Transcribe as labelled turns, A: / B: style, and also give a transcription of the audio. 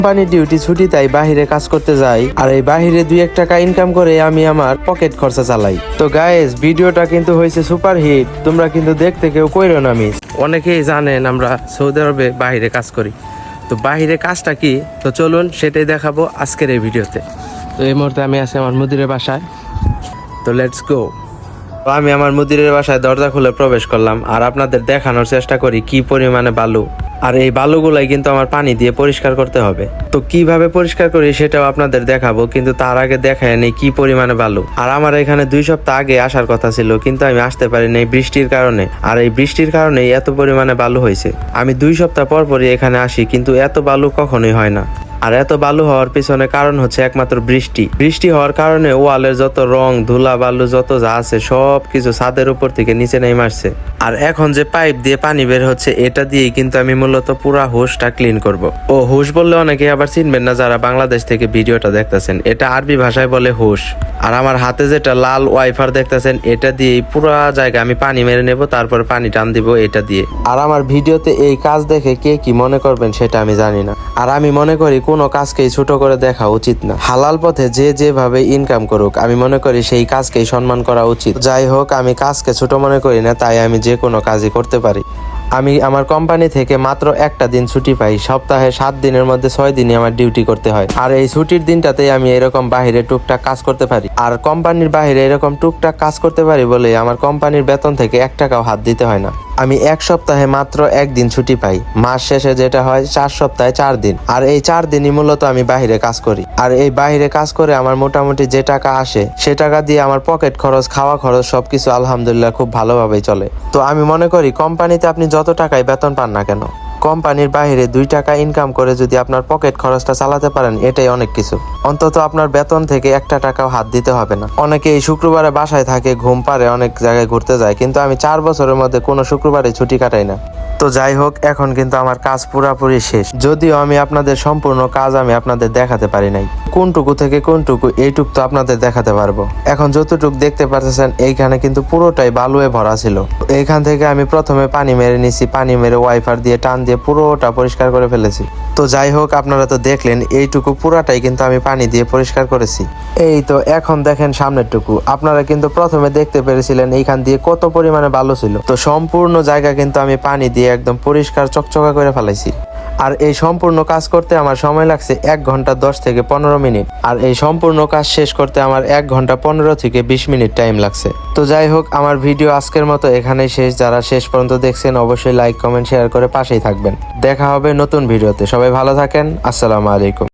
A: Company duty ছুটি তাই বাহিরে কাজ করতে যাই, আর এই বাহিরে 2-1 টাকা ইনকাম করে আমি আমার পকেট খরচা চালাই। তো গাইস, ভিডিওটা কিন্তু হয়েছে সুপার হিট, তোমরা কিন্তু দেখতে কেউ কইরো না মিস। অনেকেই জানেন আমরা সৌদি আরবে বাহিরে কাজ করি, তো বাহিরে কাজটা কি, তো চলুন সেটাই দেখাবো আজকের এই ভিডিওতে। তো এই মুহূর্তে আমি আছি আমার মুদিরের বাসায়, তো লেটস গো। আমি আমার মুদিরের বাসায় দরজা খুলে প্রবেশ করলাম, আর আপনাদের দেখানোর চেষ্টা করি কি পরিমাণে বালু। আর এই বালুগুলাই কিন্তু আমার পানি দিয়ে পরিষ্কার করতে হবে। তো কিভাবে পরিষ্কার করি সেটাও আপনাদের দেখাবো, কিন্তু তার আগে দেখায় নেই কি পরিমাণে বালু। আর আমার এখানে 2 সপ্তাহ আগে আসার কথা ছিল, কিন্তু আমি আসতে পারিনি এই বৃষ্টির কারণে। আর এই বৃষ্টির কারণেই এত পরিমাণে বালু হয়েছে। আমি 2 সপ্তাহ পর পরই এখানে আসি, কিন্তু এত বালু কখনোই হয় না। আর এত বালু হওয়ার পিছনে কারণ হচ্ছে একমাত্র বৃষ্টি হওয়ার কারণে ওয়ালের যত রং, ধুলা, বালু যত যা আছে সব কিছু ছাদের উপর থেকে নিচে নেমে আসছে। আর এখন যে পাইপ দিয়ে পানি বের হচ্ছে, এটা দিয়েই কিন্তু আমি মূলত পুরা হোসটা ক্লিন করব। ও হোস বললে অনেকে আবার চিনবেন না যারা বাংলাদেশ থেকে ভিডিওটা দেখতেছেন, এটা আরবি ভাষায় বলে হোস। আর আমার হাতে যেটা লাল ওয়াইফার দেখতেছেন, এটা দিয়েই পুরা জায়গা আমি পানি মেরে নেব, তারপর পানি টান দিব এটা দিয়ে। আর আমার ভিডিওতে এই কাজ দেখে কে কি মনে করবেন সেটা আমি জানি না। আর আমি মনে করি কোনো কাজকেই ছোট করে দেখা উচিত না। হালাল পথে যে যেভাবে ইনকাম করুক, আমি মনে করি সেই কাজকেই সম্মান করা উচিত। যাই হোক, আমি কাজকে ছোট মনে করি না, তাই আমি যে কোনো কাজই করতে পারি। আমি আমার কোম্পানি থেকে মাত্র একটা দিন ছুটি পাই। সপ্তাহে 7 দিনের মধ্যে 6 দিনই আমার ডিউটি করতে হয়। আর এই ছুটির দিনটাতেই আমি এরকম বাহিরে টুকটাক কাজ করতে পারি। আর কোম্পানির বাহিরে এরকম টুকটাক কাজ করতে পারি বলে আমার কোম্পানির বেতন থেকে 1 টাকাও হাত দিতে হয় না। আমি 1 সপ্তাহে মাত্র 1 দিন ছুটি পাই। মাস শেষে যেটা হয় 4 সপ্তাহে 4 দিন। আর এই 4 দিনই মূলত আমি বাহিরে কাজ করি। আর এই বাহিরে কাজ করে আমার মোটামুটি যে টাকা আসে, সে টাকা দিয়ে আমার পকেট খরচ, খাওয়া খরচ সবকিছু আলহামদুলিল্লাহ খুব ভালোভাবেই চলে। তো আমি মনে করি কোম্পানিতে আপনি যত টাকায় বেতন পান না কেন, কোম্পানির বাইরে 2 টাকা ইনকাম করে যদি আপনার পকেট খরচটা চালাতে পারেন, এটাই অনেক কিছু। অন্তত আপনার বেতন থেকে 1 টাকাও হাত দিতে হবে না। অনেকে এই শুক্রবারে বাসায় থাকে, ঘুম পারে, অনেক জায়গায় ঘুরতে যায়, কিন্তু আমি 4 বছরের মধ্যে কোনো শুক্রবারে ছুটি কাটাই না। তো যাই হোক, এখন কিন্তু আমার কাজ পুরাপুরি শেষ। যদিও আমি আপনাদের সম্পূর্ণ কাজ আমি আপনাদের দেখাতে পারি নাই, কোনটুকু থেকে কোনটুকু এইটুক তো আপনাদের দেখাতে পারবো। এখন যতটুক দেখতে পাচ্ছেন, এইখানে কিন্তু পুরোটাই বালুয়ে ভরা ছিল। এইখান থেকে আমি প্রথমে পানি মেরে নিছি, পানি মেরে ওয়াইফার দিয়ে টান দিয়ে পুরোটা পরিষ্কার করে ফেলেছি। তো যাই হোক, আপনারা তো দেখলেন এইটুকু পুরাটাই কিন্তু আমি পানি দিয়ে পরিষ্কার করেছি। এই তো এখন দেখেন সামনেরটুকু। আপনারা কিন্তু প্রথমে দেখতে পেরেছিলেন এইখান দিয়ে কত পরিমাণে বালু ছিল। তো সম্পূর্ণ জায়গা কিন্তু আমি পানি দিয়ে একদম পরিষ্কার চকচকা করে ফেলাইছি। আর এই সম্পূর্ণ কাজ করতে আমার সময় লাগছে 1 ঘন্টা 10 থেকে 15 মিনিট। আর এই সম্পূর্ণ কাজ শেষ করতে আমার 1 ঘন্টা 15 থেকে 20 মিনিট টাইম লাগছে। তো যাই হোক, আমার ভিডিও আজকের মতো এখানেই শেষ। যারা শেষ পর্যন্ত দেখছেন অবশ্যই লাইক, কমেন্ট, শেয়ার করে পাশেই থাকবেন। দেখা হবে নতুন ভিডিওতে। সবাই ভালো থাকেন। আসসালামু আলাইকুম।